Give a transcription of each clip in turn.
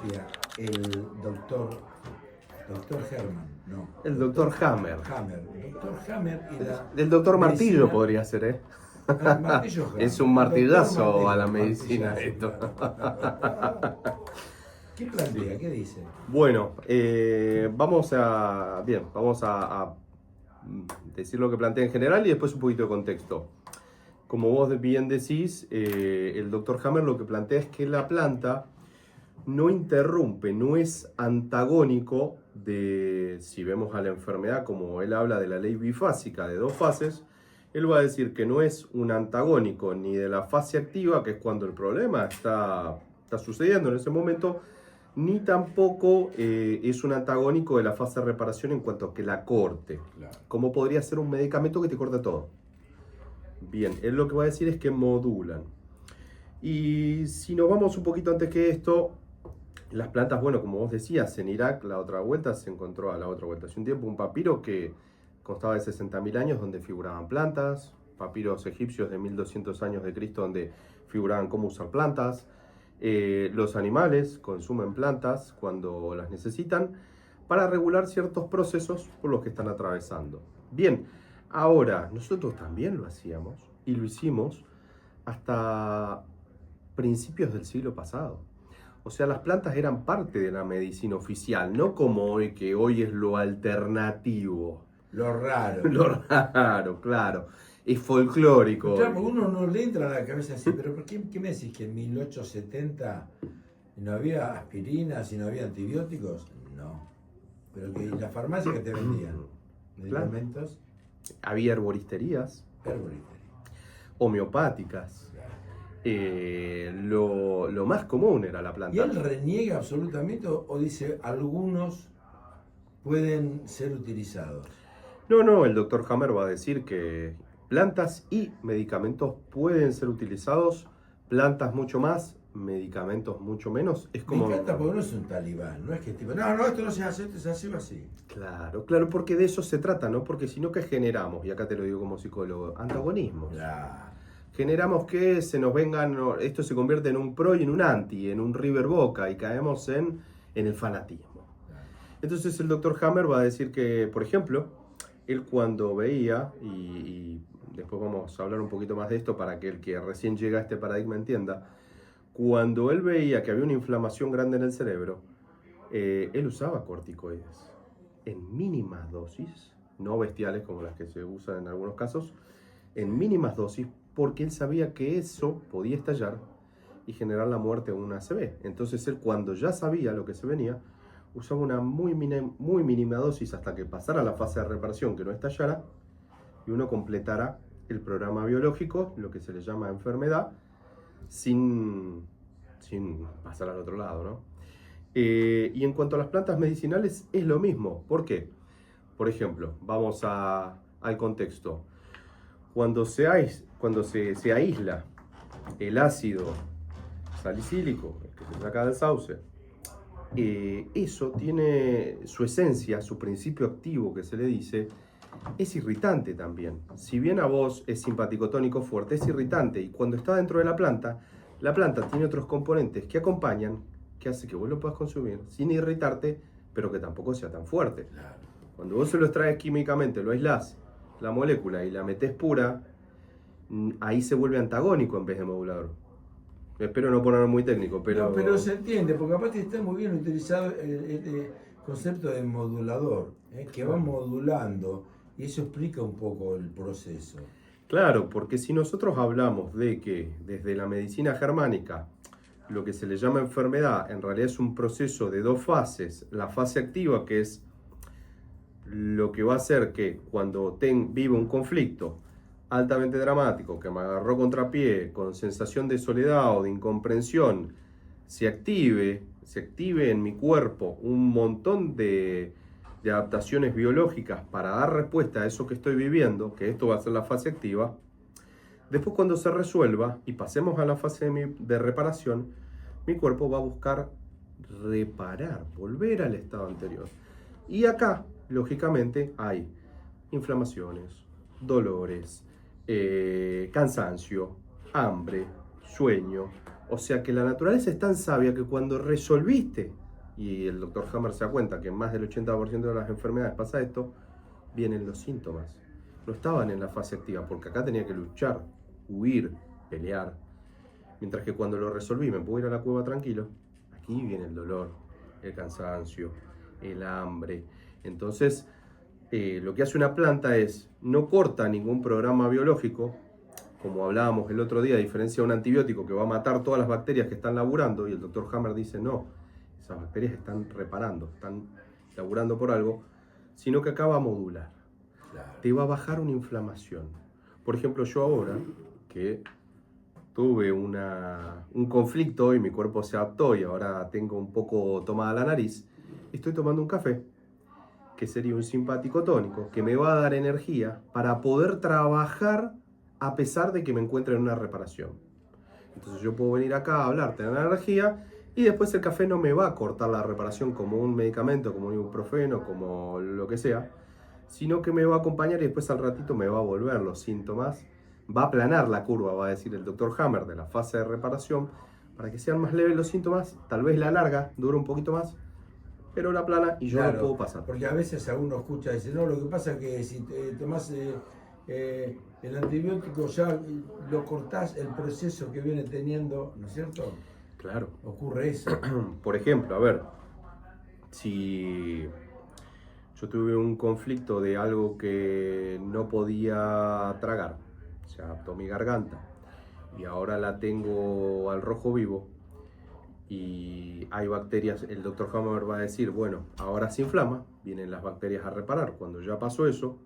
plantea el doctor Herman, no. El doctor Hammer. Hammer. El doctor Hammer y la El doctor medicina- Martillo podría ser, ¿eh? El martillo Hammer. Es un El martillazo doctor a la Martillo, medicina martillazo, esto. claro. ¿Qué plantea? ¿Qué dice? Bueno, vamos a decir lo que plantea en general y después un poquito de contexto. Como vos bien decís, el doctor Hammer lo que plantea es que la planta no interrumpe, no es antagónico de, si vemos a la enfermedad, como él habla de la ley bifásica de dos fases, él va a decir que no es un antagónico ni de la fase activa, que es cuando el problema está sucediendo en ese momento, ni tampoco es un antagónico de la fase de reparación en cuanto a que la corte. Claro. Como podría ser un medicamento que te corta todo. Bien, él lo que va a decir es que modulan. Y si nos vamos un poquito antes que esto, las plantas, bueno, como vos decías, en Irak la otra vuelta se encontró hace un tiempo un papiro que constaba de 60.000 años donde figuraban plantas, papiros egipcios de 1200 años de Cristo donde figuraban cómo usar plantas. Los animales consumen plantas cuando las necesitan para regular ciertos procesos por los que están atravesando. Bien, ahora nosotros también lo hacíamos y lo hicimos hasta principios del siglo pasado. O sea, las plantas eran parte de la medicina oficial, no como hoy, que hoy es lo alternativo. Lo raro. Lo raro, claro. Es folclórico. Claro, porque uno no le entra a la cabeza así, pero ¿por qué me decís que en 1870 no había aspirinas y no había antibióticos? No. Pero que la farmacia que te vendían medicamentos, Había herboristerías, herboristería. homeopáticas. Lo más común era la planta. ¿Y él reniega absolutamente o dice algunos pueden ser utilizados? No, el doctor Hammer va a decir que plantas y medicamentos pueden ser utilizados, plantas mucho más, medicamentos mucho menos. Es como... Me encanta porque no es un talibán, no es que tipo, no, esto no se hace, esto se hace o así. Claro, porque de eso se trata, ¿no? Porque si no, ¿qué generamos? Y acá te lo digo como psicólogo, antagonismos. Claro. Generamos que se nos vengan, esto se convierte en un pro y en un anti, en un River Boca, y caemos en el fanatismo. Entonces el doctor Hammer va a decir que, por ejemplo, él cuando veía, y después vamos a hablar un poquito más de esto para que el que recién llega a este paradigma entienda, cuando él veía que había una inflamación grande en el cerebro, él usaba corticoides en mínimas dosis, no bestiales como las que se usan en algunos casos, en mínimas dosis, porque él sabía que eso podía estallar y generar la muerte o una ACV. Entonces él, cuando ya sabía lo que se venía, usaba una muy mínima dosis hasta que pasara la fase de reparación, que no estallara, y uno completara el programa biológico, lo que se le llama enfermedad, sin pasar al otro lado, ¿no? Y en cuanto a las plantas medicinales, es lo mismo. ¿Por qué? Por ejemplo, vamos al contexto. Cuando se aísla el ácido salicílico, que se saca del sauce, eso tiene su esencia, su principio activo que se le dice, es irritante también. Si bien a vos es simpático tónico fuerte, es irritante. Y cuando está dentro de la planta tiene otros componentes que acompañan, que hace que vos lo puedas consumir sin irritarte, pero que tampoco sea tan fuerte. Cuando vos se lo extraes químicamente, lo aislás, la molécula, y la metés pura, ahí se vuelve antagónico en vez de modulador. Espero no ponerlo muy técnico, pero... No, pero se entiende, porque aparte está muy bien utilizado el concepto de modulador, que va modulando, y eso explica un poco el proceso. Claro, porque si nosotros hablamos de que desde la medicina germánica lo que se le llama enfermedad en realidad es un proceso de dos fases, la fase activa, que es lo que va a hacer que cuando vive un conflicto altamente dramático, que me agarró contrapié, con sensación de soledad o de incomprensión, se active en mi cuerpo un montón de adaptaciones biológicas para dar respuesta a eso que estoy viviendo, que esto va a ser la fase activa. Después, cuando se resuelva y pasemos a la fase de reparación, mi cuerpo va a buscar reparar, volver al estado anterior. Y acá, lógicamente, hay inflamaciones, dolores, cansancio, hambre, sueño, O sea que la naturaleza es tan sabia que cuando resolviste, y el doctor Hammer se da cuenta que en más del 80% de las enfermedades pasa esto, vienen los síntomas. No estaban en la fase activa, porque acá tenía que luchar, huir, pelear. Mientras que cuando lo resolví, me puedo ir a la cueva tranquilo, aquí viene el dolor, el cansancio, el hambre. Entonces, lo que hace una planta es, no corta ningún programa biológico, como hablábamos el otro día, a diferencia de un antibiótico que va a matar todas las bacterias que están laburando, y el doctor Hammer dice, no, esas bacterias están reparando, están laburando por algo, sino que acá va a modular. Claro. Te va a bajar una inflamación. Por ejemplo, yo ahora, que tuve un conflicto y mi cuerpo se adaptó y ahora tengo un poco tomada la nariz, estoy tomando un café, que sería un simpático tónico, que me va a dar energía para poder trabajar a pesar de que me encuentre en una reparación. Entonces yo puedo venir acá a hablarte de la energía y después el café no me va a cortar la reparación como un medicamento, como un ibuprofeno, como lo que sea, sino que me va a acompañar y después al ratito me va a volver los síntomas, va a aplanar la curva, va a decir el doctor Hammer, de la fase de reparación, para que sean más leves los síntomas, tal vez la larga, dure un poquito más, pero la plana y yo Claro, lo puedo pasar. porque a veces a uno escucha y dice, no, lo que pasa es que si tomás el antibiótico ya lo cortás el proceso que viene teniendo, ¿no es cierto? Claro. Ocurre eso. Por ejemplo, a ver, si yo tuve un conflicto de algo que no podía tragar, se adaptó mi garganta y ahora la tengo al rojo vivo y hay bacterias, el doctor Hammer va a decir, bueno, ahora se inflama, vienen las bacterias a reparar. Cuando ya pasó eso,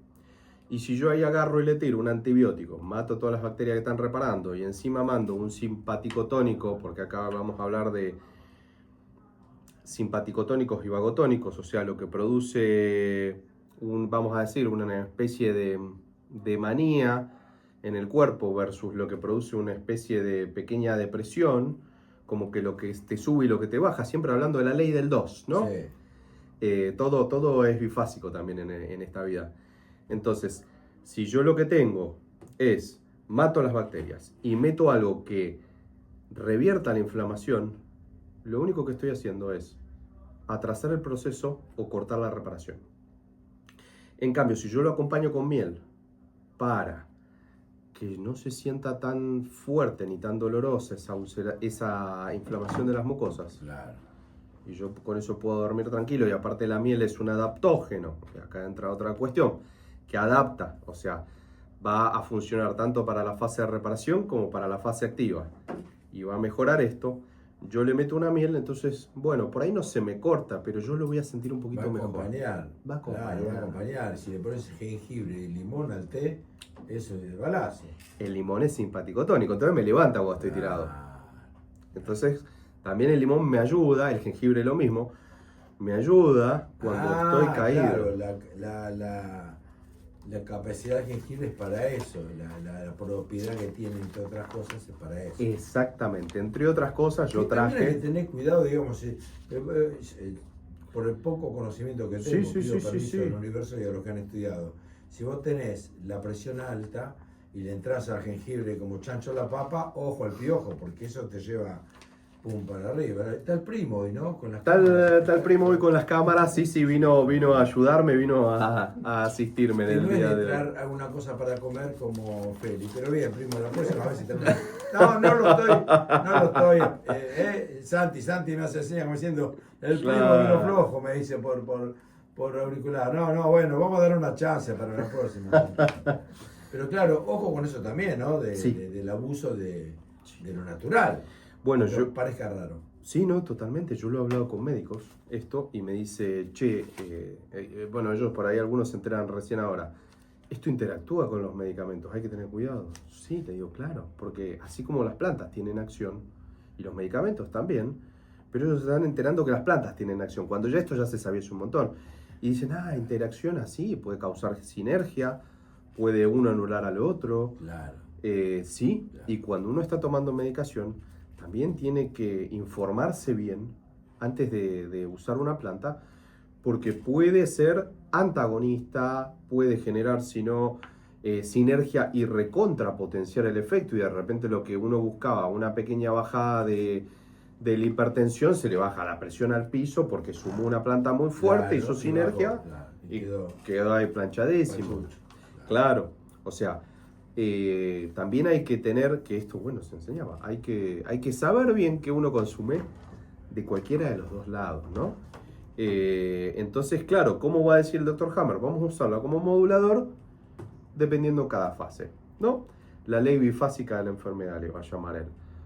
y si yo ahí agarro y le tiro un antibiótico, mato todas las bacterias que están reparando y encima mando un simpático tónico, porque acá vamos a hablar de simpaticotónicos y vagotónicos, o sea, lo que produce, vamos a decir, una especie de manía en el cuerpo versus lo que produce una especie de pequeña depresión, como que lo que te sube y lo que te baja, siempre hablando de la ley del 2, ¿no? Sí. Todo es bifásico también en esta vida. Entonces, si yo lo que tengo es mato las bacterias y meto algo que revierta la inflamación, lo único que estoy haciendo es atrasar el proceso o cortar la reparación. En cambio, si yo lo acompaño con miel para que no se sienta tan fuerte ni tan dolorosa esa inflamación de las mucosas, Claro. y yo con eso puedo dormir tranquilo, y aparte la miel es un adaptógeno, acá entra otra cuestión, que adapta, o sea, va a funcionar tanto para la fase de reparación como para la fase activa, y va a mejorar esto. Yo le meto una miel, entonces, bueno, por ahí no se me corta, pero yo lo voy a sentir un poquito mejor. Va a acompañar. Claro, va a acompañar. Si le pones jengibre y limón al té, eso es balazo. El limón es simpático tónico, entonces me levanta cuando estoy tirado. Entonces, también el limón me ayuda, el jengibre lo mismo, me ayuda cuando estoy caído. Claro, la capacidad del jengibre es para eso, la propiedad que tiene, entre otras cosas, es para eso. Exactamente, entre otras cosas yo También hay traje... que tener cuidado, digamos, por el poco conocimiento que tengo, pido permiso del universo y a los que han estudiado. Si vos tenés la presión alta y le entras al jengibre como chancho a la papa, ojo al piojo, porque eso te lleva pum para arriba. Está el primo hoy, ¿no? Con las Está el primo hoy con las cámaras, sí, vino a ayudarme, vino a asistirme en el día de hoy. traer alguna cosa para comer como Feli, pero bien, primo, la próxima vez si termina. No lo estoy. Santi me hace señas como diciendo, el primo vino flojo, me dice por auricular. Bueno, vamos a dar una chance para la próxima. Pero claro, ojo con eso también, ¿no? Del abuso de lo natural. Bueno, yo parezca raro. Sí, no, totalmente. Yo lo he hablado con médicos, esto, y me dice, che, bueno, ellos por ahí algunos se enteran recién ahora. Esto interactúa con los medicamentos, hay que tener cuidado. Sí, te digo, claro, porque así como las plantas tienen acción, y los medicamentos también, pero ellos se están enterando que las plantas tienen acción, cuando ya esto ya se sabía hace un montón. Y dicen, interacción así, puede causar sinergia, puede uno anular al otro. Claro. Sí, Claro. Y cuando uno está tomando medicación, también tiene que informarse bien antes de usar una planta, porque puede ser antagonista, puede generar, si no, sinergia y recontrapotenciar el efecto, y de repente lo que uno buscaba, una pequeña bajada de la hipertensión, se le baja la presión al piso porque sumó una planta muy fuerte, hizo sinergia y quedó ahí planchadísimo. Claro, o sea, también hay que tener, que esto, bueno, se enseñaba, hay que saber bien qué uno consume de cualquiera de los dos lados, ¿no? Entonces, claro, ¿cómo va a decir el Dr. Hammer? Vamos a usarlo como modulador dependiendo cada fase, ¿no? La ley bifásica de la enfermedad le va a llamar él.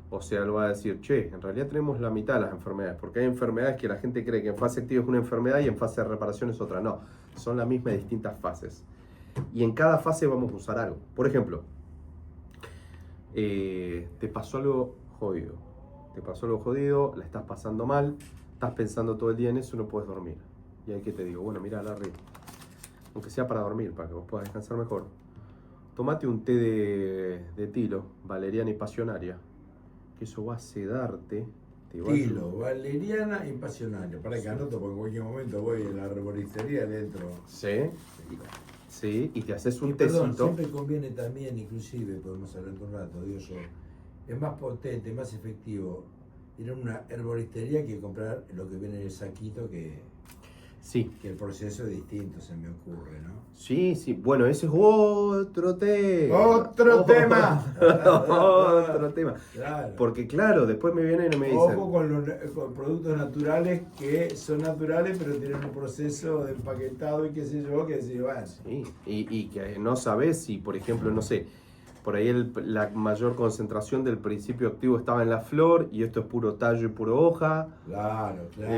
O sea, él va a decir, che, en realidad tenemos la mitad de las enfermedades, porque hay enfermedades que la gente cree que en fase activa es una enfermedad y en fase de reparación es otra. No, son la misma y distintas fases. Y en cada fase vamos a usar algo. Por ejemplo, te pasó algo jodido. Te pasó algo jodido, la estás pasando mal, estás pensando todo el día en eso, no puedes dormir. Y ahí que te digo, bueno, mira, Larry, aunque sea para dormir, para que vos puedas descansar mejor, tomate un té de tilo, valeriana y pasionaria, que eso va a sedarte. Tilo, valeriana y pasionaria. Para que anoto, porque en cualquier momento voy a la arboristería dentro. Sí, sí, y te haces un Perdón, tecito. siempre conviene también, inclusive, podemos hablar un rato, digo yo, es más potente, más efectivo ir a una herboristería que comprar lo que viene en el saquito, Sí, que el proceso es distinto, se me ocurre, ¿no? sí, sí. Bueno, ese es otro tema. ¡Otro tema! Otro tema. Claro. Porque claro, después me vienen y me dicen... Ojo con productos naturales que son naturales, pero tienen un proceso de empaquetado y qué sé yo, que sí, bueno. Sí, y que no sabes si, por ejemplo, no sé, por ahí la mayor concentración del principio activo estaba en la flor y esto es puro tallo y puro hoja. Claro, claro.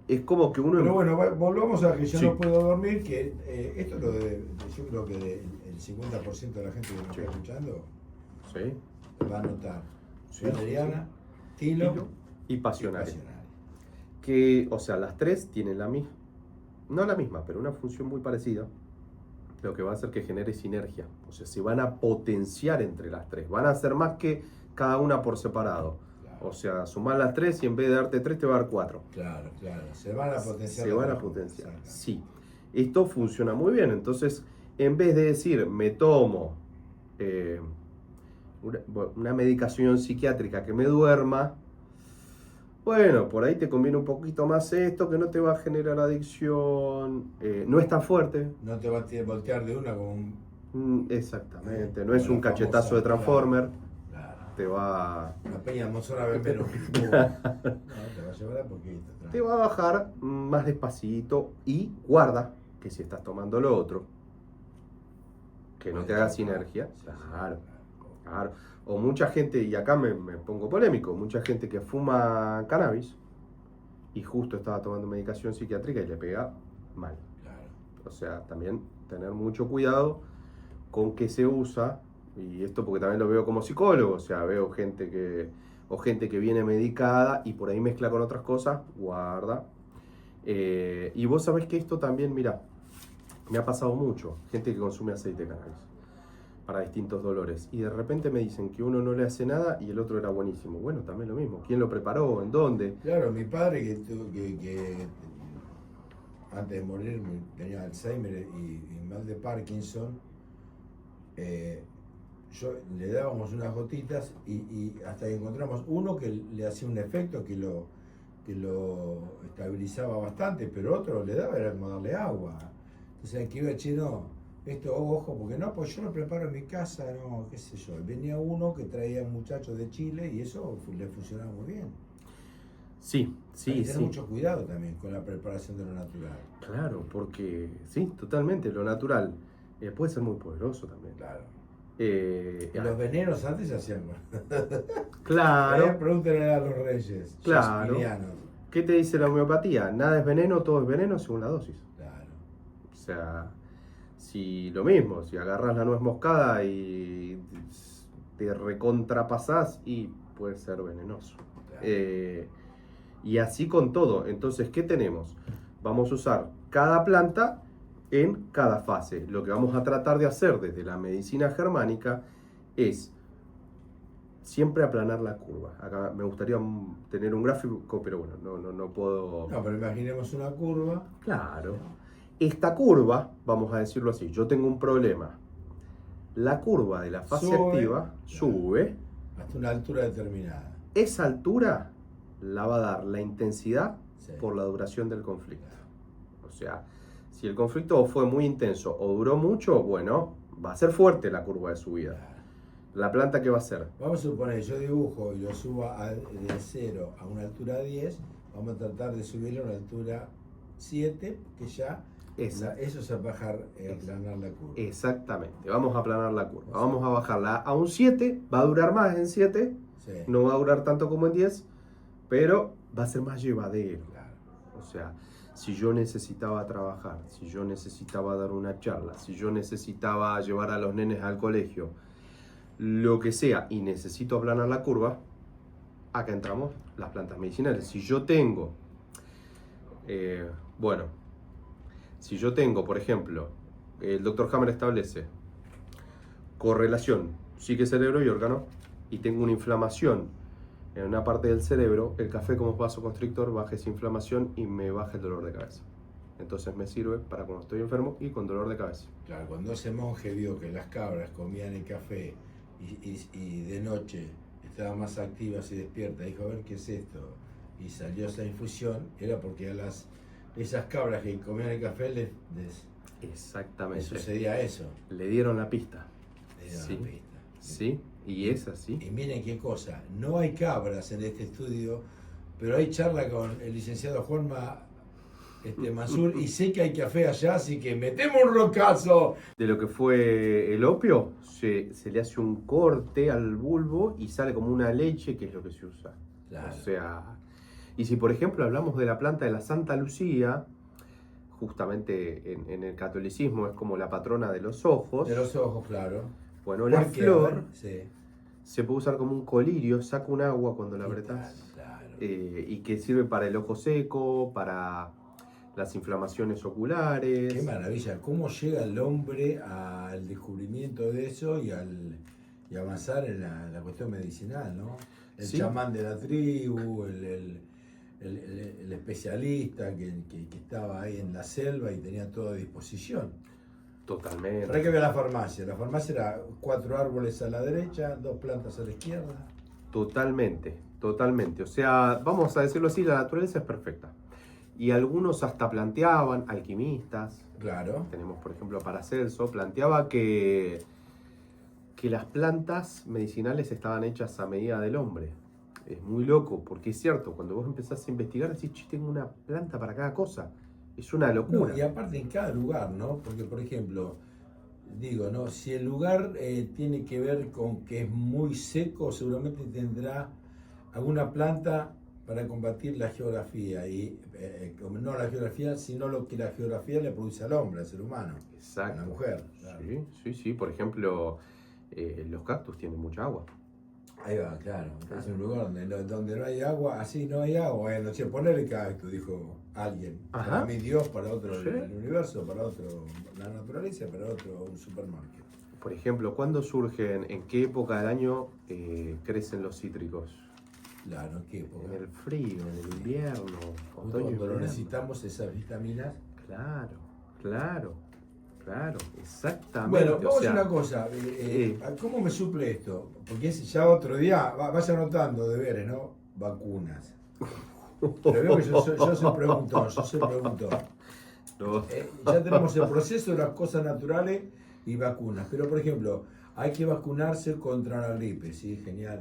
Es como que uno... Pero bueno, volvamos a que yo Sí. no puedo dormir, que esto lo yo creo que el 50% de la gente que nos Sí. está escuchando Sí, lo va a notar. Sí, Valeriana, sí. tilo Y y pasionaria. pasionaria. Que, o sea, las tres tienen la misma, no la misma, pero una función muy parecida, lo que va a hacer que genere sinergia. O sea, se van a potenciar entre las tres, van a hacer más que cada una por separado. Claro. O sea, sumar las tres y en vez de darte 3 te va a dar 4. Claro, claro. Se van a potenciar. Se van a potenciar. Sí. Esto funciona muy bien. Entonces, en vez de decir, me tomo una medicación psiquiátrica que me duerma, bueno, por ahí te conviene un poquito más esto, que no te va a generar adicción, no es tan fuerte. No te va a voltear de una con un... Exactamente, no es un cachetazo de Transformer. Claro. Te va... La peña mozona bembero. No, te va a llevar a poquito. Te va a bajar más despacito y guarda que si estás tomando lo otro, que no te haga sinergia. Claro, claro. O mucha gente, y acá me pongo polémico, mucha gente que fuma cannabis y justo estaba tomando medicación psiquiátrica y le pega mal. Claro. O sea, también tener mucho cuidado con qué se usa, y esto porque también lo veo como psicólogo, o sea, veo gente que viene medicada y por ahí mezcla con otras cosas, guarda. Y vos sabés que esto también, mira, me ha pasado mucho, gente que consume aceite de cannabis para distintos dolores, y de repente me dicen que uno no le hace nada y el otro era buenísimo. Bueno, también lo mismo, ¿quién lo preparó? ¿En dónde? Claro, mi padre que antes de morir tenía Alzheimer y mal de Parkinson, yo le dábamos unas gotitas y hasta que encontramos uno que le hacía un efecto que lo estabilizaba bastante, pero otro le daba, era como darle agua. Entonces aquí iba, che, no, esto, ojo, porque no, pues yo lo preparo en mi casa, no, qué sé yo. Venía uno que traía un muchacho de Chile y eso le funcionaba muy bien. Sí, Hay que sí. tener mucho cuidado también con la preparación de lo natural. Claro, porque sí, totalmente, lo natural puede ser muy poderoso también. Claro. Y los venenos antes se hacían. Claro, Pregúntenle a los reyes. Claro. Shakespearianos. ¿qué te dice la homeopatía? Nada es veneno, todo es veneno según la dosis. Claro. O sea, si lo mismo, si agarras la nuez moscada y te recontrapasás, y puede ser venenoso. Claro. Y así con todo. Entonces, ¿qué tenemos? Vamos a usar cada planta en cada fase. Lo que vamos a tratar de hacer desde la medicina germánica es siempre aplanar la curva. Acá me gustaría tener un gráfico, pero bueno, no puedo... No, pero imaginemos una curva. Claro. Esta curva, vamos a decirlo así, yo tengo un problema la curva de la fase Sube, activa sube. hasta una altura determinada. Esa altura la va a dar la intensidad Sí. por la duración del conflicto. O sea, si el conflicto fue muy intenso o duró mucho, bueno, va a ser fuerte la curva de subida. Claro. ¿La planta qué va a hacer? Vamos a suponer, yo dibujo y lo subo de 0 a una altura 10, vamos a tratar de subirlo a una altura 7, que ya eso es aplanar la curva. Exactamente, vamos a aplanar la curva. Vamos a bajarla a un 7, va a durar más en 7, Sí. no va a durar tanto como en 10, pero va a ser más llevadero. Claro. O sea, si yo necesitaba trabajar, si yo necesitaba dar una charla, si yo necesitaba llevar a los nenes al colegio, lo que sea, y necesito aplanar la curva, acá entramos las plantas medicinales. Si yo tengo, si yo tengo, por ejemplo, el Dr. Hammer establece correlación psique, cerebro y órgano, y tengo una inflamación en una parte del cerebro, el café como vasoconstrictor baja esa inflamación y me baja el dolor de cabeza. Entonces me sirve para cuando estoy enfermo y con dolor de cabeza. Claro, cuando ese monje vio que las cabras comían el café y de noche estaban más activas y despiertas, dijo, a ver qué es esto, y salió esa infusión, era porque a esas cabras que comían el café les Exactamente. sucedía eso. Le dieron la pista. Le dieron Sí. la pista. Sí, y es así. Y miren qué cosa, no hay cabras en este estudio, pero hay charla con el licenciado Juanma Mansur y sé que hay café allá, así que metemos un rocazo. De lo que fue el opio, se le hace un corte al bulbo y sale como una leche, que es lo que se usa. Claro. O sea, y si por ejemplo hablamos de la planta de la Santa Lucía, justamente en el catolicismo es como la patrona de los ojos. De los ojos, claro. Bueno, la ¿Por qué? flor A ver, sí. se puede usar como un colirio, saca un agua cuando la apretás. Claro. Y que sirve para el ojo seco, para las inflamaciones oculares. Qué maravilla, cómo llega el hombre al descubrimiento de eso y avanzar en la cuestión medicinal, ¿no? El Sí. chamán de la tribu, el especialista que estaba ahí en la selva y tenía todo a disposición. Totalmente. Habrá que ver la farmacia era 4 árboles a la derecha, 2 plantas a la izquierda. Totalmente, totalmente. O sea, vamos a decirlo así, la naturaleza es perfecta. Y algunos hasta planteaban, alquimistas, Claro. tenemos por ejemplo a Paracelso, planteaba que las plantas medicinales estaban hechas a medida del hombre. Es muy loco, porque es cierto, cuando vos empezás a investigar, decís, che, tengo una planta para cada cosa. Es una locura. No, y aparte en cada lugar, ¿no? Porque, por ejemplo, digo, ¿no? Si el lugar tiene que ver con que es muy seco, seguramente tendrá alguna planta para combatir la geografía. Y no la geografía, sino lo que la geografía le produce al hombre, al ser humano, Exacto. a la mujer. Claro. Sí. Por ejemplo, los cactus tienen mucha agua. Ahí va, claro. Es un lugar donde no hay agua, así no hay agua. Bueno, che, ponele cactus, dijo alguien. Ajá. Para mí Dios, para otro Sí. el universo, para otro la naturaleza, para otro un supermarket. Por ejemplo, ¿cuándo surgen, en qué época del año crecen los cítricos? Claro, ¿qué época? En el frío, en el invierno, Justo otoño, cuando lo invierno. necesitamos esas vitaminas. Claro, exactamente. Bueno, vamos o sea, a hacer una cosa. ¿Cómo me suple esto? Porque es ya otro día, vaya anotando deberes, ¿no? Vacunas. Pero veo que yo soy preguntón, no. Ya tenemos el proceso de las cosas naturales y vacunas. Pero, por ejemplo, hay que vacunarse contra la gripe. Sí, genial,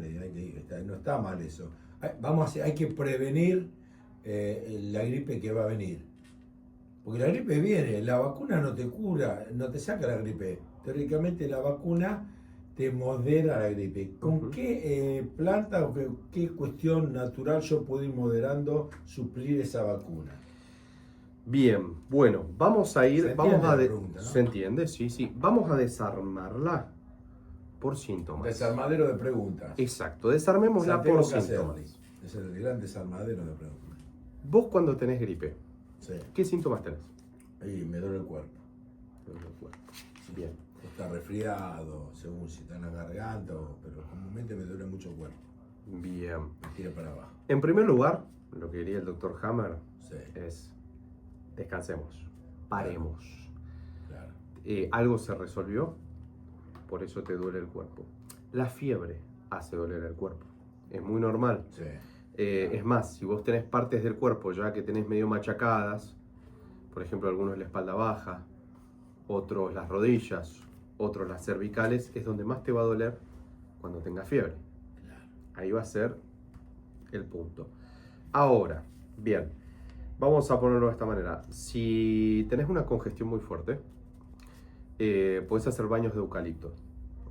no está mal eso. Hay que prevenir la gripe que va a venir. Porque la gripe viene, la vacuna no te cura, no te saca la gripe. Teóricamente la vacuna te modera la gripe. ¿Con qué planta o qué cuestión natural yo puedo ir moderando, suplir esa vacuna? Bien, bueno, vamos a ir, ¿Se entiende vamos a la pregunta, no? ¿Se entiende? Sí. Vamos a desarmarla por síntomas. Desarmadero de preguntas. Exacto, desarmémosla Santiago por Caselli. síntomas. Es el gran desarmadero de preguntas. Vos cuando tenés gripe, Sí. ¿qué síntomas tenés? Y me duele el cuerpo. Bien. Está resfriado, según si está en la garganta, pero comúnmente me duele mucho el cuerpo. Bien. Me tira para abajo. En primer lugar, lo que diría el doctor Hammer Sí, es descansemos, paremos. claro. ¿Algo se resolvió? por eso te duele el cuerpo. La fiebre hace doler el cuerpo, es muy normal. Sí. Es más, si vos tenés partes del cuerpo ya que tenés medio machacadas, por ejemplo, algunos la espalda baja, otros las rodillas, otros las cervicales, es donde más te va a doler cuando tengas fiebre. Ahí va a ser el punto. Ahora, bien, vamos a ponerlo de esta manera. Si tenés una congestión muy fuerte, puedes hacer baños de eucalipto.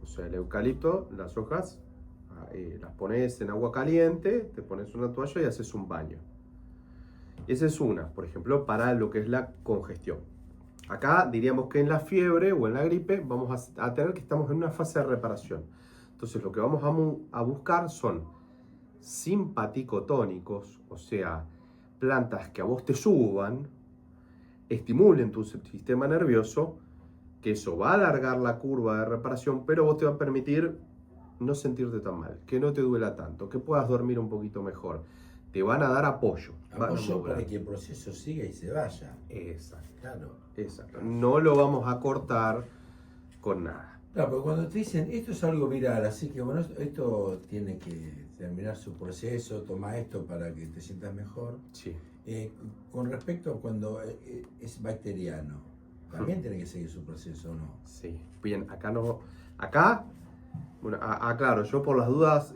O sea, el eucalipto, las hojas, las pones en agua caliente, te pones una toalla y haces un baño. Esa es una, por ejemplo, para lo que es la congestión. Acá diríamos que en la fiebre o en la gripe vamos a tener que estamos en una fase de reparación. Entonces lo que vamos a buscar son simpaticotónicos, o sea, plantas que a vos te suban, estimulen tu sistema nervioso, que eso va a alargar la curva de reparación, pero vos te va a permitir no sentirte tan mal, que no te duela tanto, que puedas dormir un poquito mejor. Te van a dar apoyo. Apoyo para que el proceso siga y se vaya. Exacto. Claro. Exacto. No lo vamos a cortar con nada. Claro, porque cuando te dicen, esto es algo viral, así que bueno, esto tiene que terminar su proceso, toma esto para que te sientas mejor. Sí. Con respecto a cuando es bacteriano, también tiene que seguir su proceso, ¿no? Sí. Bien, acá no. Acá. Bueno, claro, yo por las dudas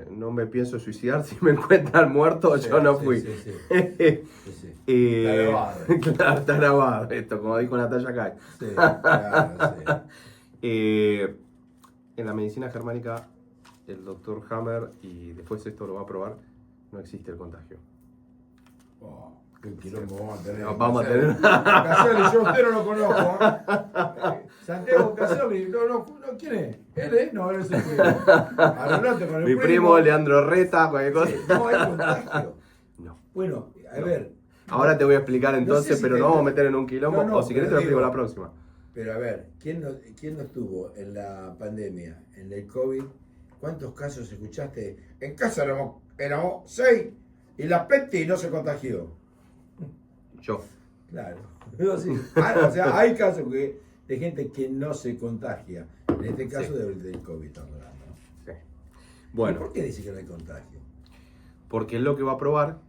no me pienso suicidar. Si me encuentran muerto, Sí, yo no sí, fui. sí, sí. Sí, sí. Está grabado. Claro, está grabado esto, como dijo Natalia Kai. Sí, claro, sí. En la medicina germánica, el doctor Hammer, y después esto lo va a probar, no existe el contagio. Oh, qué quilombo vamos a tener. No, vamos a tener. Caselli, yo a usted no lo conozco. Santiago Caselli, no, ¿quién es? ¿Él es? No, él es el primo. Arreglate con el Mi primo, Leandro Reta, cualquier cosa. Sí, no hay contagio. No. Bueno, a ver. Ahora te voy a explicar entonces, No sé si pero te- no vamos a meter en un quilombo, No, o si querés te lo explico la próxima. Pero a ver, ¿quién no estuvo en la pandemia, en el COVID? ¿Cuántos casos escuchaste? En casa éramos 6 y la peste y no se contagió. Yo. Claro. O sea, hay casos de gente que no se contagia. En este caso Sí. del COVID estamos hablando. Sí. ¿Y Bueno, por qué dice que no hay contagio? porque él lo que va a probar,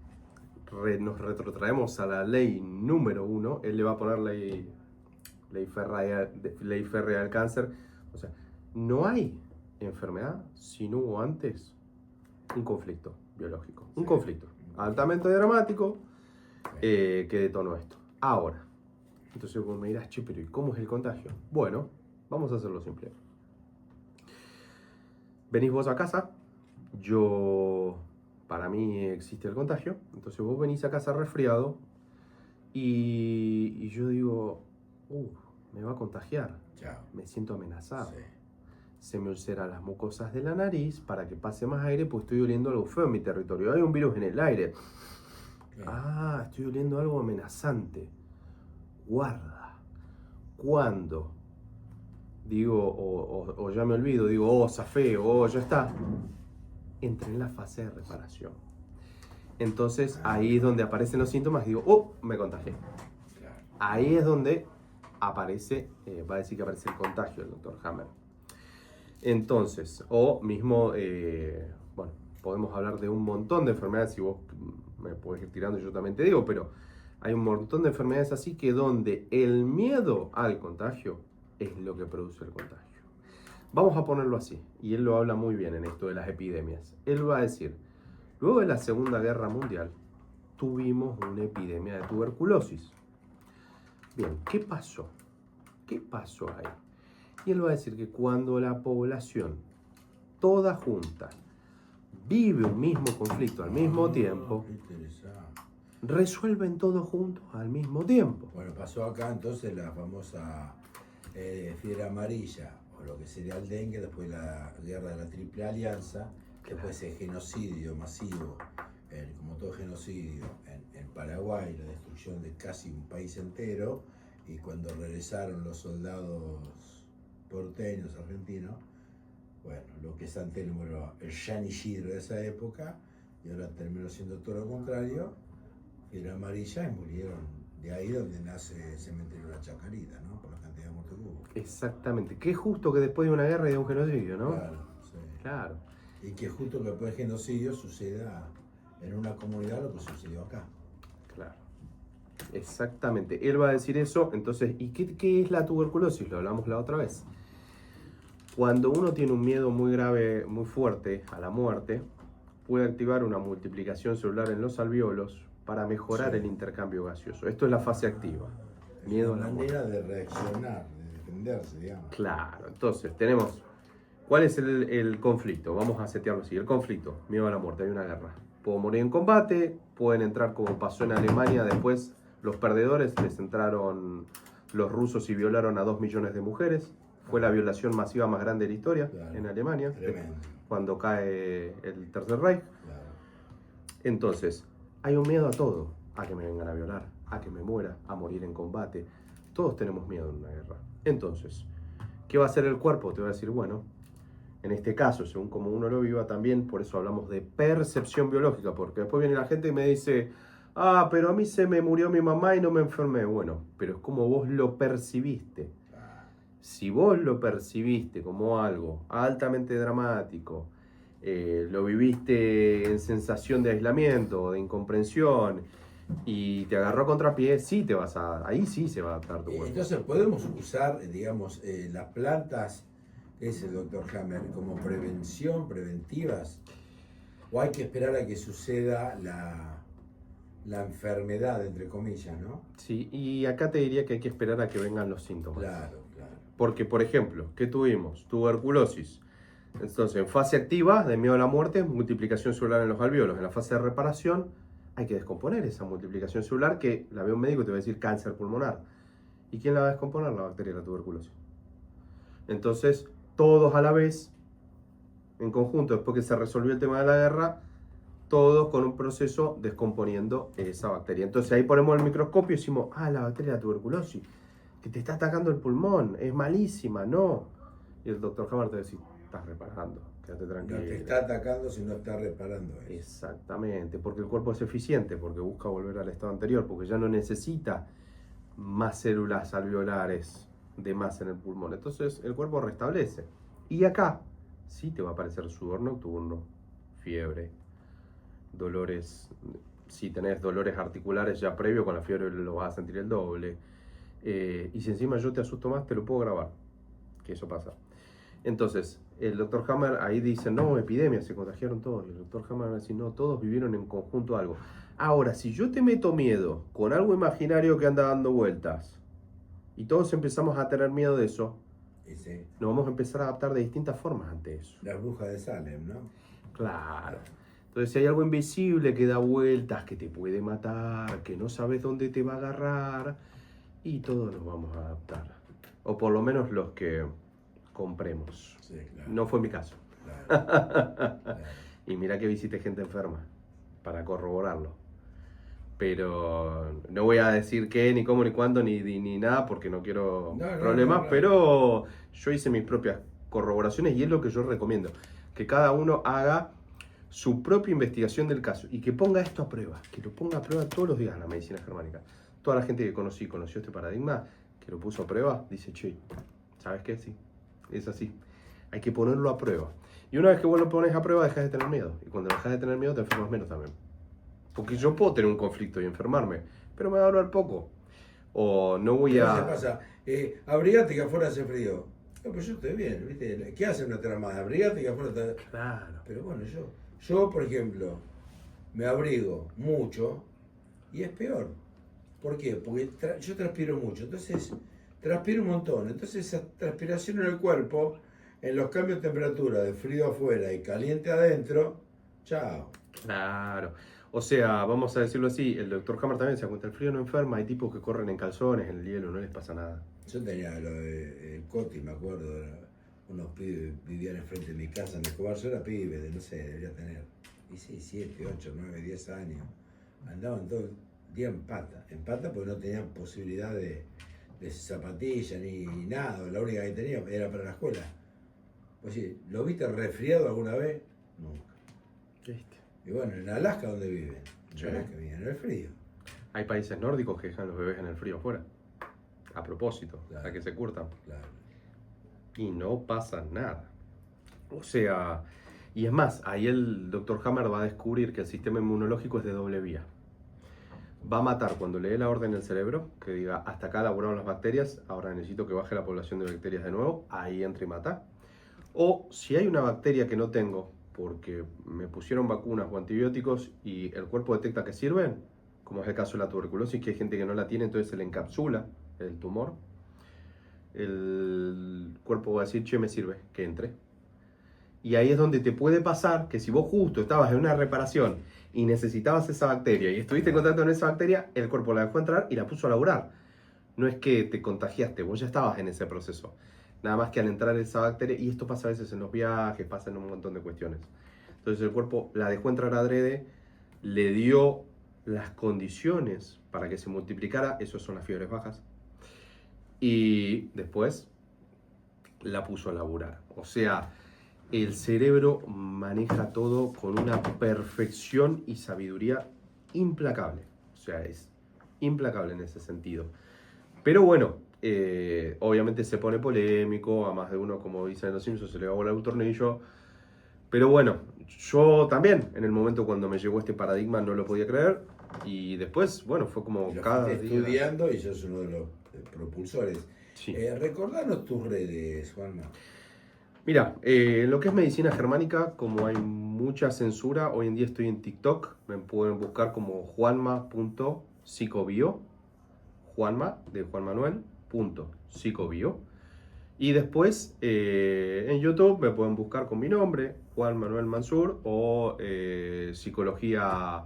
nos retrotraemos a la ley número 1, él le va a poner ley férrea del cáncer. O sea, no hay enfermedad si no hubo antes un conflicto biológico. Un conflicto altamente dramático que detonó esto. Ahora, entonces vos me dirás, che, pero ¿y cómo es el contagio? Bueno, vamos a hacerlo simple. Venís vos a casa, para mí existe el contagio, entonces vos venís a casa resfriado y yo digo, me va a contagiar, Chao. me siento amenazado. Sí. Se me ulceran las mucosas de la nariz para que pase más aire, pues estoy oliendo algo feo en mi territorio. Hay un virus en el aire. Claro. Estoy oliendo algo amenazante. Guarda. Cuando digo, o ya me olvido, digo, zafé, ya está, entré en la fase de reparación. Entonces ahí es donde aparecen los síntomas, digo, me contagié. Claro. Ahí es donde aparece, va a decir que aparece el contagio del doctor Hammer. Entonces, o mismo, bueno, podemos hablar de un montón de enfermedades, si vos me podés ir tirando, yo también te digo, pero hay un montón de enfermedades así que donde el miedo al contagio es lo que produce el contagio. Vamos a ponerlo así, y él lo habla muy bien en esto de las epidemias. Él va a decir, luego de la Segunda Guerra Mundial, tuvimos una epidemia de tuberculosis. Bien, ¿qué pasó? ¿Qué pasó ahí? Y él va a decir que cuando la población, toda junta, vive un mismo conflicto al mismo tiempo, Qué interesante. resuelven todos juntos al mismo tiempo. Bueno, pasó acá entonces la famosa fiebre amarilla, o lo que sería el dengue, después la guerra de la Triple Alianza, después el genocidio masivo, como todo genocidio, en Paraguay, la destrucción de casi un país entero, y cuando regresaron los soldados porteños, argentinos, bueno, lo que es Antelmo era el Jean Isidro de esa época, y ahora terminó siendo todo lo contrario, fiebre amarilla, y murieron De ahí donde nace el cementerio de la Chacarita, ¿no? Por la cantidad de muertos que hubo. Exactamente. Qué justo que después de una guerra y de un genocidio, ¿no? Claro, sí. Claro. Y que justo que después del genocidio suceda en una comunidad lo que sucedió acá. Claro. Exactamente. Él va a decir eso. Entonces, ¿y qué es la tuberculosis? Lo hablamos la otra vez. Cuando uno tiene un miedo muy grave, muy fuerte a la muerte, puede activar una multiplicación celular en los alvéolos para mejorar Sí. el intercambio gaseoso. Esto es la fase activa. Es Miedo a una la muerte. manera de reaccionar, de defenderse, digamos. Claro, entonces tenemos, ¿cuál es el conflicto? Vamos a setearlo así, el conflicto, miedo a la muerte, hay una guerra. Puedo morir en combate, pueden entrar como pasó en Alemania, después los perdedores les entraron los rusos y violaron a 2 millones de mujeres. Fue la violación masiva más grande de la historia Claro. en Alemania, Tremendo. cuando cae el Tercer Reich. Claro. Entonces, hay un miedo a todo, a que me vengan a violar, a que me muera, a morir en combate. Todos tenemos miedo en una guerra. Entonces, ¿qué va a hacer el cuerpo? Te va a decir, bueno, en este caso, según como uno lo viva también, por eso hablamos de percepción biológica, porque después viene la gente y me dice, ah, pero a mí se me murió mi mamá y no me enfermé. Bueno, pero es como vos lo percibiste. Si vos lo percibiste como algo altamente dramático, lo viviste en sensación de aislamiento, de incomprensión, y te agarró a contrapié, sí te vas a, ahí sí se va a adaptar tu cuerpo. Entonces, ¿podemos usar, digamos, las plantas, que dice el doctor Hammer, como prevención, preventivas? ¿O hay que esperar a que suceda la enfermedad, entre comillas, ¿no? Sí, y acá te diría que hay que esperar a que vengan los síntomas. Claro, claro. Porque, por ejemplo, ¿qué tuvimos? Tuberculosis. Entonces, en fase activa, de miedo a la muerte, multiplicación celular en los alvéolos. En la fase de reparación, hay que descomponer esa multiplicación celular que la ve un médico y te va a decir cáncer pulmonar. ¿Y quién la va a descomponer? La bacteria de la tuberculosis. Entonces, todos a la vez, en conjunto, después que se resolvió el tema de la guerra, todos con un proceso descomponiendo esa bacteria. Entonces ahí ponemos el microscopio y decimos, ah, la bacteria de la tuberculosis, que te está atacando el pulmón, es malísima, no. Y el doctor Hammer te va a decir, estás reparando, quédate No tranquilo. te está atacando si no está reparando eso. Exactamente, porque el cuerpo es eficiente, porque busca volver al estado anterior, porque ya no necesita más células alveolares de más en el pulmón. Entonces el cuerpo restablece. Y acá sí te va a aparecer sudor nocturno, fiebre, dolores. Si tenés dolores articulares ya previo, con la fiebre lo vas a sentir el doble. Y si encima yo te asusto más, te lo puedo grabar, que eso pasa. Entonces, el doctor Hammer ahí dice, no, epidemia, se contagiaron todos. Y el doctor Hammer va a decir, no, todos vivieron en conjunto algo. Ahora, si yo te meto miedo con algo imaginario que anda dando vueltas, y todos empezamos a tener miedo de eso, Sí. nos vamos a empezar a adaptar de distintas formas ante eso. La bruja de Salem, ¿no? Claro. Entonces, si hay algo invisible que da vueltas, que te puede matar, que no sabes dónde te va a agarrar, y todos nos vamos a adaptar. O por lo menos los que compremos. Sí, claro. No fue mi caso. Claro, claro. Y mira que visité gente enferma para corroborarlo. Pero no voy a decir qué, ni cómo, ni cuándo, ni nada, porque no quiero problemas. No. Pero yo hice mis propias corroboraciones y es lo que yo recomiendo. Que cada uno haga su propia investigación del caso y que ponga esto a prueba. Que lo ponga a prueba todos los días en la medicina germánica. Toda la gente que conoció este paradigma, que lo puso a prueba, dice, che, ¿sabes qué? Sí, es así. Hay que ponerlo a prueba. Y una vez que vos lo pones a prueba, dejas de tener miedo. Y cuando dejas de tener miedo, te enfermas menos también. Porque yo puedo tener un conflicto y enfermarme, pero me va a durar poco. O no voy ¿Qué a... pasa? Abrigate que afuera hace frío. No, pero yo estoy bien, ¿viste? ¿Qué hace una tramada? Abrigate que afuera está... Claro. Pero bueno, yo, por ejemplo, me abrigo mucho y es peor. ¿Por qué? Porque yo transpiro mucho, entonces transpiro un montón. Entonces esa transpiración en el cuerpo, en los cambios de temperatura, de frío afuera y caliente adentro, chao. Claro. O sea, vamos a decirlo así, el doctor Hammer también se da cuenta, el frío no enferma, hay tipos que corren en calzones, en el hielo, no les pasa nada. Yo tenía lo de el Coti, me acuerdo, unos pibes vivían enfrente de mi casa en Escobar, yo era pibe, de no sé, debería tener 7, 8, 9, 10 años. Andaban todo el día en pata porque no tenían posibilidad de zapatilla ni nada, la única que tenía era para la escuela. Pues sí, ¿lo viste resfriado alguna vez? Nunca. ¿Viste? Y bueno, en Alaska, ¿dónde viven? Sí. En Alaska viven, en el frío. Hay países nórdicos que dejan los bebés en el frío afuera. A propósito, Claro. para que se curtan. Claro. Y no pasa nada. O sea, y es más, ahí el doctor Hammer va a descubrir que el sistema inmunológico es de doble vía. Va a matar cuando le dé la orden al cerebro, que diga, hasta acá laburaron las bacterias, ahora necesito que baje la población de bacterias de nuevo, ahí entra y mata. O si hay una bacteria que no tengo, porque me pusieron vacunas o antibióticos y el cuerpo detecta que sirven, como es el caso de la tuberculosis, que hay gente que no la tiene, entonces se le encapsula el tumor, el cuerpo va a decir, che, me sirve, que entre. Y ahí es donde te puede pasar que si vos justo estabas en una reparación y necesitabas esa bacteria y estuviste en contacto con esa bacteria, el cuerpo la dejó entrar y la puso a laburar. No es que te contagiaste, vos ya estabas en ese proceso. Nada más que al entrar esa bacteria, y esto pasa a veces en los viajes, pasa en un montón de cuestiones. Entonces el cuerpo la dejó entrar adrede, le dio las condiciones para que se multiplicara, eso son las fiebres bajas, y después la puso a laburar. O sea, el cerebro maneja todo con una perfección y sabiduría implacable. O sea, es implacable en ese sentido. Pero bueno, obviamente se pone polémico, a más de uno, como dicen en Los Simpsons, se le va a volar un tornillo. Pero bueno, yo también, en el momento cuando me llegó este paradigma, no lo podía creer. Y después, bueno, fue como Lo cada fuiste día. estudiando y sos uno de los propulsores. Sí. Recordanos tus redes, Juanma. Mira, en lo que es medicina germánica, como hay mucha censura, hoy en día estoy en TikTok, me pueden buscar como juanma.psicobio, Juanma, de Juan Manuel, .psicobio. Y después en YouTube me pueden buscar con mi nombre, Juan Manuel Mansur, o psicología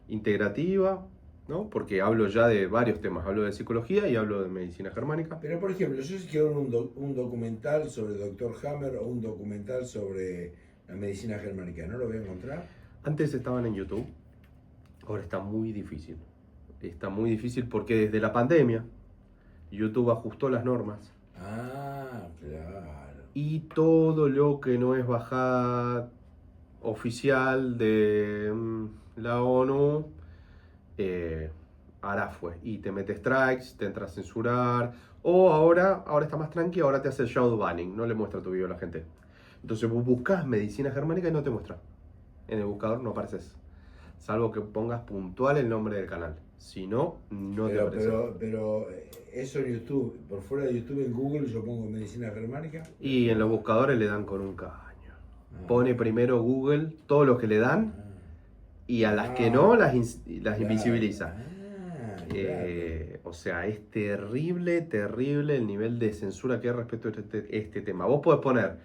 integrativa, ¿no? Porque hablo ya de varios temas, hablo de psicología y hablo de medicina germánica. Pero por ejemplo, yo si quiero un documental sobre el Dr. Hammer o un documental sobre la medicina germánica, ¿no lo voy a encontrar? Antes estaban en YouTube, ahora está muy difícil. Está muy difícil porque desde la pandemia YouTube ajustó las normas. Ah, claro. Y todo lo que no es bajada oficial de la ONU, ahora fue. Y te mete strikes, te entra a censurar. O ahora está más tranqui, ahora te hace shadow banning, no le muestra tu video a la gente. Entonces vos buscas medicina germánica y no te muestra. En el buscador no apareces. Salvo que pongas puntual el nombre del canal. Si no, no te aparece. Pero eso en YouTube, por fuera de YouTube en Google yo pongo medicina germánica. Y en los buscadores le dan con un caño. Ah. Pone primero Google todos los que le dan y a las que no las Claro. invisibiliza. Claro. O sea, es terrible, terrible el nivel de censura que hay respecto a este tema. Vos podés poner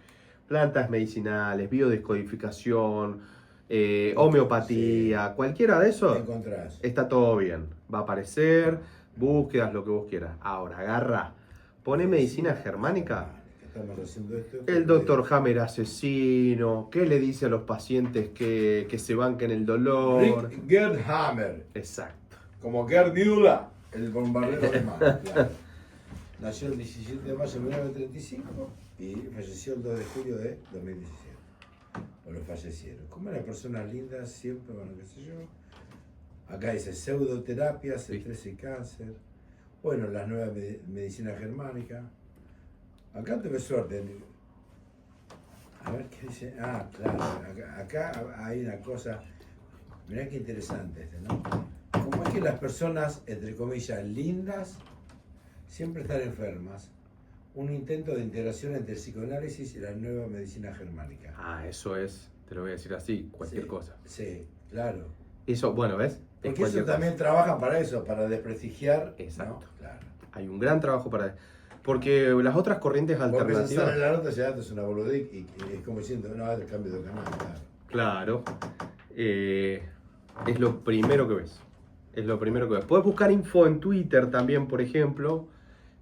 plantas medicinales, biodescodificación, homeopatía, Sí. cualquiera de ¿Qué eso, encontrás? está todo bien. Va a aparecer, búsquedas, lo que vos quieras. Ahora, agarra, pone medicina germánica. Estamos haciendo esto. El doctor Hammer asesino, ¿qué le dice a los pacientes que se banquen el dolor? Rick Gerd Hammer, Exacto. como Gerd Müller, el bombardero alemán. Claro. Nació el 17 de mayo de 1935 y falleció el 2 de julio de 2017. O lo fallecieron. Como eran personas lindas, siempre, bueno, qué sé yo. Acá dice pseudoterapias, estrés y cáncer. Bueno, las nuevas medicina germánica. Acá tuve suerte. A ver qué dice. Ah, claro. Acá hay una cosa. Mirá qué interesante ¿no? Como es que las personas, entre comillas, lindas, siempre están enfermas. Un intento de integración entre el psicoanálisis y la nueva medicina germánica. Ah, eso es, te lo voy a decir así, cualquier Sí, cosa. Sí, claro. Eso, bueno, ¿ves? Es Porque cualquier eso también cosa. trabajan para eso, para desprestigiar. Exacto. ¿No? Claro. Hay un gran trabajo para... Porque las otras corrientes Porque se sale alternativas... la nota, ya esto es una boludez y es como diciendo, no, el cambio de canal. Claro. Claro. Es lo primero que ves. Es lo primero que ves. Puedes buscar info en Twitter también, por ejemplo,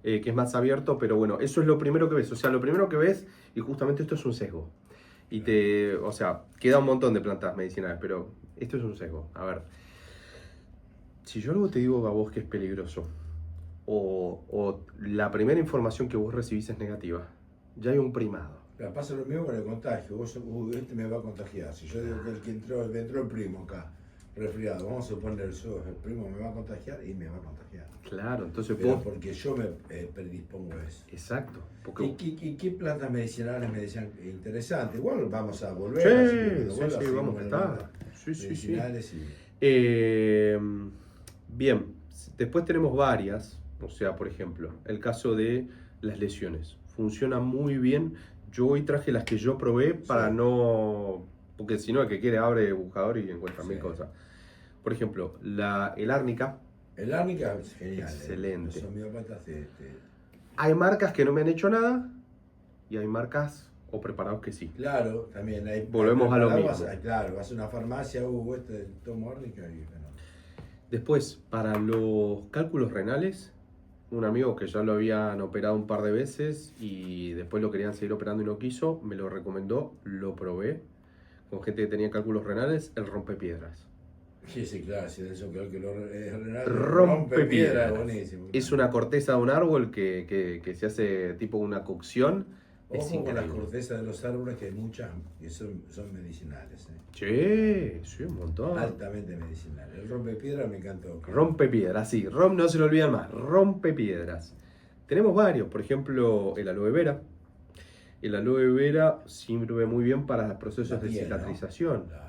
que es más abierto, pero bueno, eso es lo primero que ves. O sea, lo primero que ves, y justamente esto es un sesgo. Y o sea, queda un montón de plantas medicinales, pero esto es un sesgo. A ver, si yo luego te digo a vos que es peligroso, o la primera información que vos recibís es negativa, ya hay un primado. Pero pasa lo mismo con el contagio. Este me va a contagiar. Si yo digo que el que entró el primo acá, resfriado, vamos a suponer, yo, el primo me va a contagiar y me va a contagiar. Claro, entonces Pero vos... porque yo me predispongo a eso. Exacto. Porque... ¿Y qué plantas medicinales me decían interesante? Igual vamos a volver. Sí, así que cuando sí, vuelva, sí, seguimos vamos a con estar. las Sí, sí, sí. medicinales y... Bien, después tenemos varias, o sea, por ejemplo, el caso de las lesiones. Funciona muy bien. Yo hoy traje las que yo probé para Sí. no... Porque si no, el que quiere abre el buscador y encuentra mil Sí. cosas. Por ejemplo, el árnica. El árnica es genial. Excelente. Los homeópatas Hay marcas que no me han hecho nada y hay marcas o preparados que sí. Claro, también hay... Volvemos a lo mismo. Claro, vas a una farmacia, tomo árnica y... Bueno. Después, para los cálculos renales, un amigo que ya lo habían operado un par de veces y después lo querían seguir operando y no quiso, me lo recomendó, lo probé con gente que tenía cálculos renales, el rompepiedras. Sí, sí, claro, sí, eso creo que Rompe piedras. Buenísimo. Es una corteza de un árbol que se hace tipo una cocción. Es Ojo con las increíble. cortezas de los árboles, que hay muchas que son medicinales. Sí, un montón. Altamente medicinales. El rompepiedra me encantó. Rompepiedras, sí. No se lo olvidan más. Rompepiedras. Tenemos varios, por ejemplo, el aloe vera. El aloe vera sirve muy bien para los procesos La de piel, ¿no? cicatrización. Claro.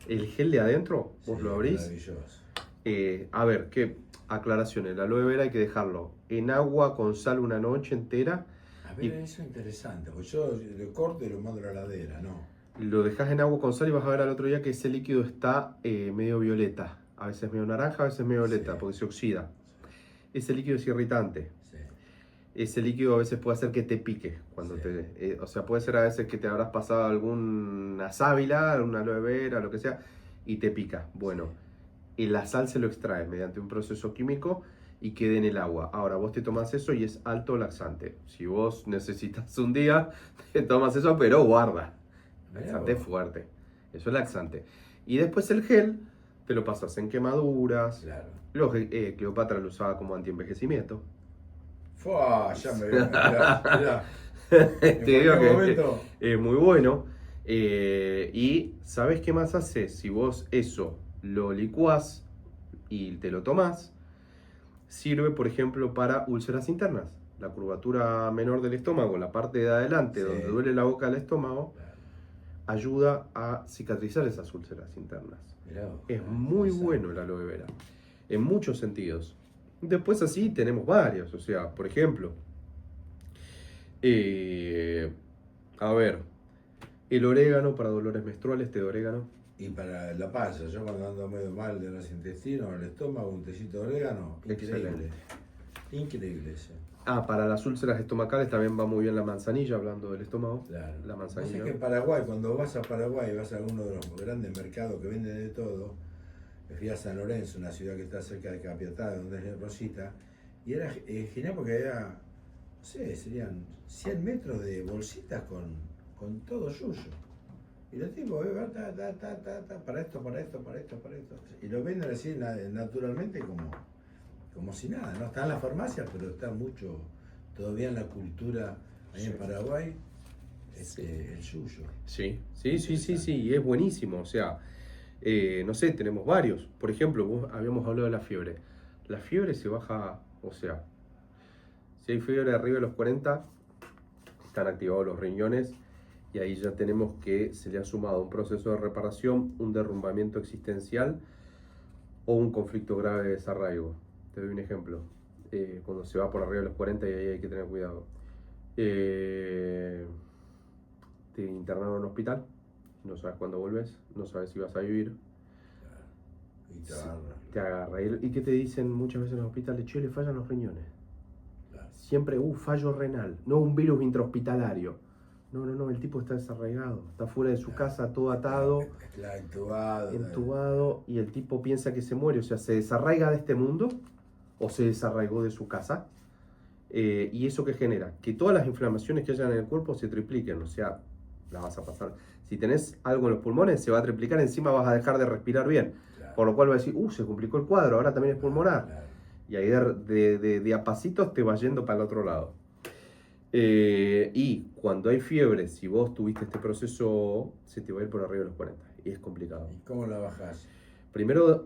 El gel de adentro, vos Sí, lo abrís. maravilloso. A ver, qué aclaración. El aloe vera hay que dejarlo en agua con sal una noche entera. A ver, eso es interesante, porque yo lo corto y lo mando a la heladera, ¿no? Lo dejas en agua con sal y vas a ver al otro día que ese líquido está medio violeta. A veces medio naranja, a veces medio violeta, Sí. porque se oxida. Ese líquido es irritante. Sí. Ese líquido a veces puede hacer que te pique. Sí. O sea, puede ser a veces que te habrás pasado alguna sábila, una aloe vera, lo que sea, y te pica. Bueno, y la sal se lo extrae mediante un proceso químico y queda en el agua. Ahora, vos te tomas eso y es alto laxante. Si vos necesitas un día, te tomas eso, pero guarda. Laxante fuerte. Eso es laxante. Y después el gel te lo pasas en quemaduras. Claro. Cleopatra lo usaba como antienvejecimiento. Fua, ya me veo. Mirá. Te digo que momento? es muy bueno. Y ¿sabes qué más hace? Si vos eso lo licuás y te lo tomás, sirve, por ejemplo, para úlceras internas. La curvatura menor del estómago, la parte de adelante, Sí. donde duele la boca del estómago, Claro. ayuda a cicatrizar esas úlceras internas. Mirá vos, Es muy bueno el aloe vera, en muchos sentidos. Después así tenemos varios, o sea, por ejemplo, a ver, el orégano para dolores menstruales, té de orégano. Y para la panza, yo cuando ando medio mal de los intestinos, el estómago, un tecito de orégano, increíble. Excelente. Increíble eso. Para las úlceras estomacales también va muy bien la manzanilla, hablando del estómago. Claro. La Vos manzanilla. sabés que en Paraguay, cuando vas a Paraguay, vas a uno de los grandes mercados que venden de todo, me fui a San Lorenzo, una ciudad que está cerca de Capiatá, donde es Rosita, y era genial porque había, no sé, serían 100 metros de bolsitas con todo suyo. Y los tipos, para esto, para esto, para esto, para esto. Y lo venden así naturalmente como si nada, no está en la farmacia, pero está mucho todavía en la cultura ahí en Paraguay, el suyo. Sí, y es buenísimo. O sea, no sé, tenemos varios. Por ejemplo, habíamos hablado de la fiebre. La fiebre se baja, o sea, si hay fiebre arriba de los 40, están activados los riñones y ahí ya tenemos que se le ha sumado un proceso de reparación, un derrumbamiento existencial o un conflicto grave de desarraigo. Te doy un ejemplo. Cuando se va por arriba de los 40 y ahí hay que tener cuidado. Te internaron en un hospital, no sabes cuándo vuelves, no sabes si vas a vivir. Y te agarra. Te agarra. ¿Y qué te dicen muchas veces en los hospitales? Che, le fallan los riñones. Claro. Siempre, fallo renal, no un virus intrahospitalario. No, el tipo está desarraigado, está fuera de su casa, todo atado, Claro, entubado, y el tipo piensa que se muere, o sea, se desarraiga de este mundo o se desarraigó de su casa. ¿Y eso qué genera? Que todas las inflamaciones que hayan en el cuerpo se tripliquen, o sea, la vas a pasar. Si tenés algo en los pulmones, se va a triplicar, encima vas a dejar de respirar bien. Claro. Por lo cual va a decir, se complicó el cuadro, ahora también es pulmonar. Claro. Y ahí de a pasitos te vas yendo para el otro lado. Y cuando hay fiebre, si vos tuviste este proceso, se te va a ir por arriba de los 40. Y es complicado. ¿Y cómo la bajás? Primero,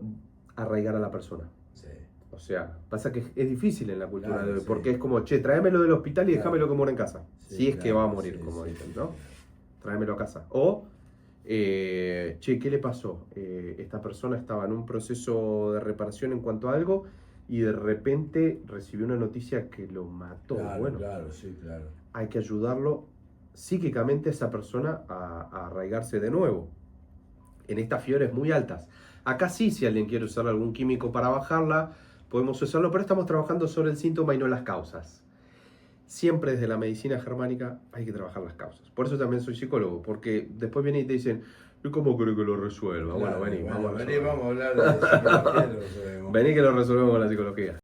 arraigar a la persona. Sí. O sea, pasa que es difícil en la cultura Claro, de hoy, sí. porque es como, che, tráemelo del hospital y Claro. déjamelo que muera en casa. Sí, Si es que claro, va a morir, sí, como sí, dicen, sí, ¿no? sí. Tráemelo a casa. O, che, ¿qué le pasó? Esta persona estaba en un proceso de reparación en cuanto a algo y de repente recibió una noticia que lo mató. Claro, Bueno, claro, sí, claro. hay que ayudarlo psíquicamente a esa persona a arraigarse de nuevo en estas fiebres muy altas. Acá sí, si alguien quiere usar algún químico para bajarla, podemos usarlo, pero estamos trabajando sobre el síntoma y no las causas. Siempre desde la medicina germánica hay que trabajar las causas. Por eso también soy psicólogo, porque después vienen y te dicen, ¿y cómo creo que lo resuelva? Claro, bueno, vení, vamos a resolverlo. hablar de psicología, lo resolvemos. Vení que lo resolvemos con la psicología.